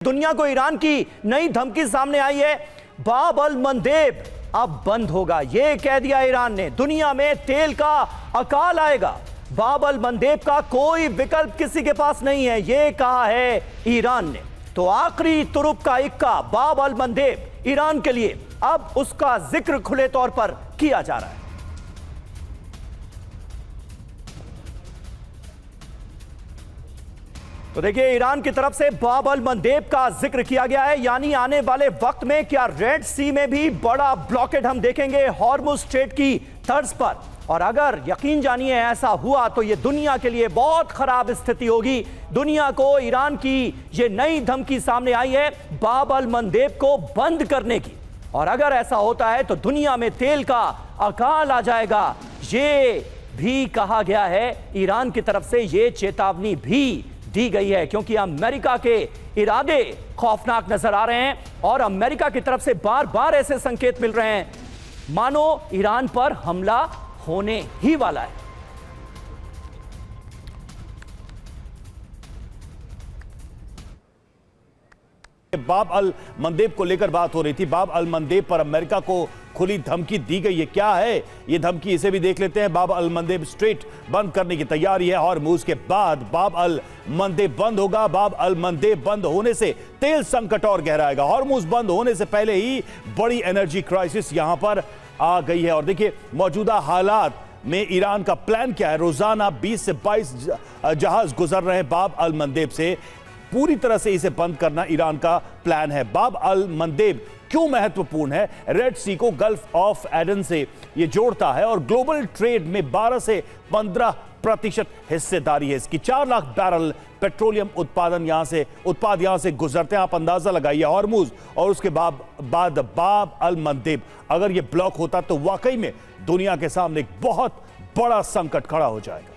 दुनिया को ईरान की नई धमकी सामने आई है। बाब अल मंदेब अब बंद होगा, यह कह दिया ईरान ने। दुनिया में तेल का अकाल आएगा, बाब अल मंदेब का कोई विकल्प किसी के पास नहीं है, यह कहा है ईरान ने। तो आखिरी तुरुप का इक्का बाब अल मंदेब ईरान के लिए, अब उसका जिक्र खुले तौर पर किया जा रहा है। तो देखिए, ईरान की तरफ से बाब अल मंदेब का जिक्र किया गया है, यानी आने वाले वक्त में क्या रेड सी में भी बड़ा ब्लॉकेड हम देखेंगे हॉर्मुज स्ट्रेट की तर्ज पर। और अगर यकीन जानिए ऐसा हुआ तो यह दुनिया के लिए बहुत खराब स्थिति होगी। दुनिया को ईरान की यह नई धमकी सामने आई है बाब अल मंदेब को बंद करने की, और अगर ऐसा होता है तो दुनिया में तेल का अकाल आ जाएगा। ये भी कहा गया है, ईरान की तरफ से यह चेतावनी भी दी गई है, क्योंकि अमेरिका के इरादे खौफनाक नजर आ रहे हैं और अमेरिका की तरफ से बार बार ऐसे संकेत मिल रहे हैं मानो ईरान पर हमला होने ही वाला है। बाब अल मंदेब को लेकर बात हो रही थी। बाब अल मंदेब पर अमेरिका को खुली धमकी दी गई है। क्या है ये धमकी, इसे भी देख लेते हैं। बाब अल मंदेब स्ट्रेट बंद करने की तैयारी है हॉर्मुज के बाद बाब अल मंदेब बंद होगा। बाब अल मंदेब बंद होने से तेल संकट और गहराएगा। हॉर्मुज बंद होने से पहले ही बड़ी एनर्जी क्राइसिस यहां पर आ गई है। और देखिए, मौजूदा हालात में ईरान का प्लान क्या है। रोजाना 20 से 22 जहाज गुजर रहे हैं बाब अल मंदेब से। पूरी तरह से इसे बंद करना ईरान का प्लान है। बाब अल मंदेब क्यों महत्वपूर्ण है? रेड सी को गल्फ ऑफ एडन से यह जोड़ता है और ग्लोबल ट्रेड में 12 से 15% हिस्सेदारी है इसकी। 4 लाख बैरल पेट्रोलियम उत्पाद यहां से गुजरते हैं। आप अंदाजा लगाइए, हॉर्मुज और उसके बाद बाब अल मंदेब अगर यह ब्लॉक होता तो वाकई में दुनिया के सामने एक बहुत बड़ा संकट खड़ा हो जाएगा।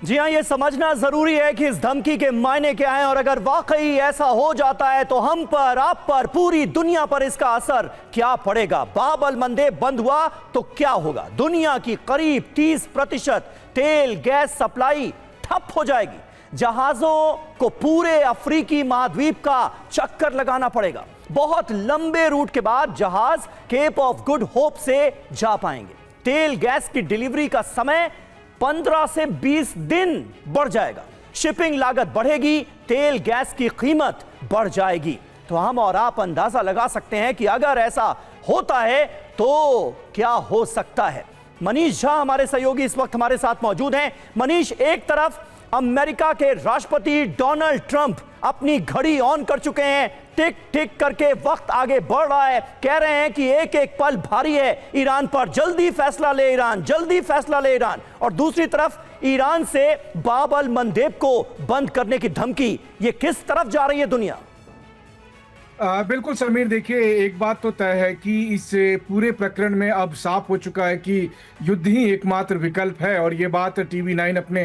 जी हां, यह समझना जरूरी है कि इस धमकी के मायने क्या हैं, और अगर वाकई ऐसा हो जाता है तो हम पर, आप पर, पूरी दुनिया पर इसका असर क्या पड़ेगा। बाब अल मंदेब बंद हुआ तो क्या होगा? दुनिया की करीब 30% तेल गैस सप्लाई ठप हो जाएगी। जहाजों को पूरे अफ्रीकी महाद्वीप का चक्कर लगाना पड़ेगा। बहुत लंबे रूट के बाद जहाज केप ऑफ गुड होप से जा पाएंगे। तेल गैस की डिलीवरी का समय 15 से 20 दिन बढ़ जाएगा। शिपिंग लागत बढ़ेगी, तेल गैस की कीमत बढ़ जाएगी। तो हम और आप अंदाजा लगा सकते हैं कि अगर ऐसा होता है तो क्या हो सकता है। मनीष झा हमारे सहयोगी इस वक्त हमारे साथ मौजूद हैं। मनीष, एक तरफ अमेरिका के राष्ट्रपति डोनाल्ड ट्रंप अपनी घड़ी ऑन कर चुके हैं, टिक टिक करके वक्त आगे बढ़ रहा है, कह रहे हैं कि एक एक पल भारी है ईरान पर, जल्दी फैसला ले ईरान, जल्दी फैसला ले ईरान। और दूसरी तरफ ईरान से बाब अल मंदेब को बंद करने की धमकी, ये किस तरफ जा रही है दुनिया? बिल्कुल समीर, देखिए, एक बात तो तय है कि इस पूरे प्रकरण में अब साफ हो चुका है कि युद्ध ही एकमात्र विकल्प है। और ये बात TV9 अपने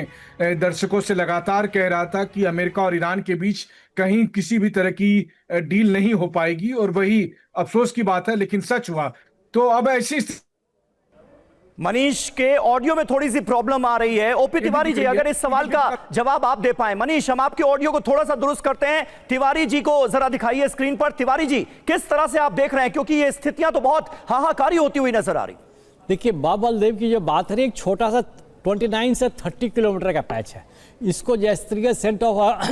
दर्शकों से लगातार कह रहा था कि अमेरिका और ईरान के बीच कहीं किसी भी तरह की डील नहीं हो पाएगी, और वही अफसोस की बात है, लेकिन सच हुआ। तो अब ऐसी मनीष के ऑडियो में थोड़ी सी प्रॉब्लम आ रही है। ओपी तिवारी जी, अगर इस सवाल का जवाब आप दे पाएं। मनीष, हम आपके ऑडियो को थोड़ा सा दुरुस्त करते हैं। तिवारी जी को जरा दिखाइए स्क्रीन पर। तिवारी जी, किस तरह से आप देख रहे हैं, क्योंकि ये स्थितियां तो बहुत हाहाकारी होती हुई नजर आ रही। देखिए, बाब अल मंदेब की जो बात है, एक छोटा सा 29 से 30 किलोमीटर का पैच है। इसको जिस तरीके से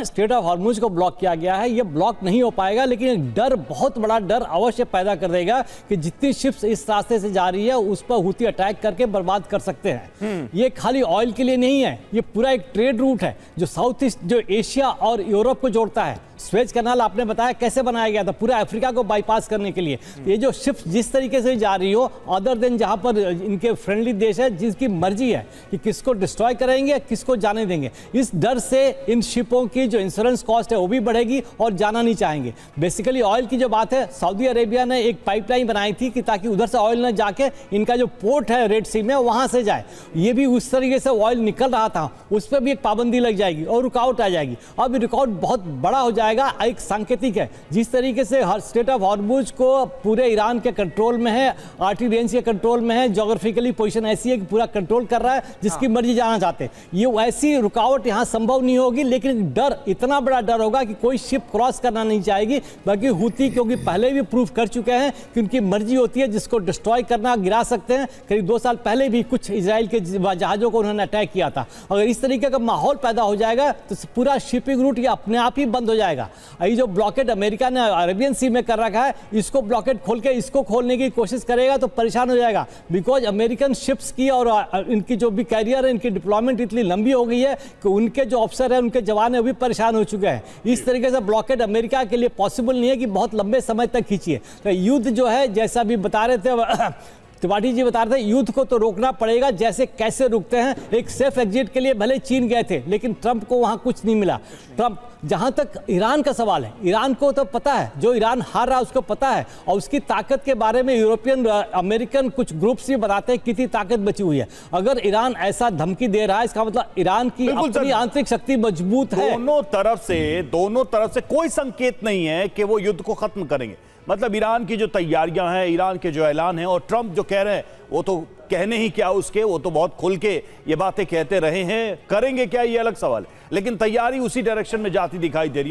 स्ट्रेट ऑफ हॉर्मुज को ब्लॉक किया गया है, ये ब्लॉक नहीं हो पाएगा, लेकिन एक डर, बहुत बड़ा डर अवश्य पैदा कर देगा कि जितनी शिप्स इस रास्ते से जा रही है उस पर हुती अटैक करके बर्बाद कर सकते हैं। ये खाली ऑयल के लिए नहीं है, ये पूरा एक ट्रेड रूट है जो साउथ ईस्ट, जो एशिया और यूरोप को जोड़ता है। स्वेज कैनाल आपने बताया कैसे बनाया गया था, पूरा अफ्रीका को बाईपास करने के लिए। ये जो शिप्स जिस तरीके से जा रही हो, अदर देन जहां पर इनके फ्रेंडली देश है, जिसकी मर्जी है कि किसको डिस्ट्रॉय करेंगे, किसको जाने देंगे, इस डर से इन शिपों की जो इंश्योरेंस कॉस्ट है वो भी बढ़ेगी और जाना नहीं चाहेंगे। बेसिकली ऑयल की जो बात है, सऊदी अरेबिया ने एक पाइपलाइन बनाई थी कि ताकि उधर से ऑयल न जाके इनका जो पोर्ट है रेड सी में वहां से जाए। ये भी उस तरीके से ऑयल निकल रहा था, उस पर भी एक पाबंदी लग जाएगी और रुकावट आ जाएगी। अब रुकावट बहुत बड़ा हो जाएगा जाएगा एक सांकेतिक है। जिस तरीके से हर स्टेट ऑफ हॉर्मुज को पूरे ईरान के कंट्रोल में है, आर्टी रेंज के कंट्रोल में है, ज्योग्राफिकली पोजीशन ऐसी है कि पूरा कंट्रोल कर रहा है, जिसकी मर्जी जाना चाहते हैं। ये वैसी रुकावट यहाँ संभव नहीं होगी, लेकिन डर, इतना बड़ा डर होगा कि कोई शिप क्रॉस करना नहीं चाहेगी। बाकी हुती क्योंकि पहले भी प्रूफ कर चुके हैं कि उनकी मर्जी होती है, जिसको डिस्ट्रॉय करना, गिरा सकते हैं। करीब 2 साल पहले भी कुछ इजराइल के जहाज़ों को उन्होंने अटैक किया था। अगर इस तरीके का माहौल पैदा हो जाएगा तो पूरा शिपिंग रूट ये अपने आप ही बंद हो जाएगा। ये जो ब्लॉकेड अमेरिका ने अरेबियन सी में कर रखा है, इसको ब्लॉकेड खोल के इसको खोलने की कोशिश करेगा तो परेशान हो जाएगा। बिकॉज अमेरिकन शिप्स की और इनकी जो भी कैरियर है, इनकी डिप्लॉयमेंट इतनी लंबी हो गई है कि उनके जो ऑफिसर हैं, उनके जवान हैं, वो भी परेशान हो चुके हैं। इस तरीके से ब्लॉकेड अमेरिका के लिए पॉसिबल नहीं है कि बहुत लंबे समय तक खींचिए। तो युद्ध जो है, जैसा भी बता रहे थे त्रिपाठी जी बता रहे थे, युद्ध को तो रोकना पड़ेगा। जैसे कैसे रुकते हैं, एक सेफ एग्जिट के लिए भले चीन गए थे, लेकिन ट्रंप को वहां कुछ नहीं मिला। ट्रंप, जहां तक ईरान का सवाल है, ईरान को तो पता है, जो ईरान हार रहा है उसको पता है, और उसकी ताकत के बारे में यूरोपियन, अमेरिकन कुछ ग्रुप्स भी बताते हैं कितनी ताकत बची हुई है। अगर ईरान ऐसा धमकी दे रहा है, इसका मतलब ईरान की अपनी आंतरिक शक्ति मजबूत है। दोनों तरफ से कोई संकेत नहीं है कि वो युद्ध को खत्म करेंगे। मतलब ईरान की जो तैयारियां हैं, ईरान के जो ऐलान हैं, और ट्रंप जो कह रहे हैं, वो तो कहने ही क्या उसके, वो तो बहुत खुल के ये बातें कहते रहे हैं। करेंगे क्या, ये अलग सवाल है, लेकिन तैयारी उसी डायरेक्शन में जाती दिखाई दे रही है।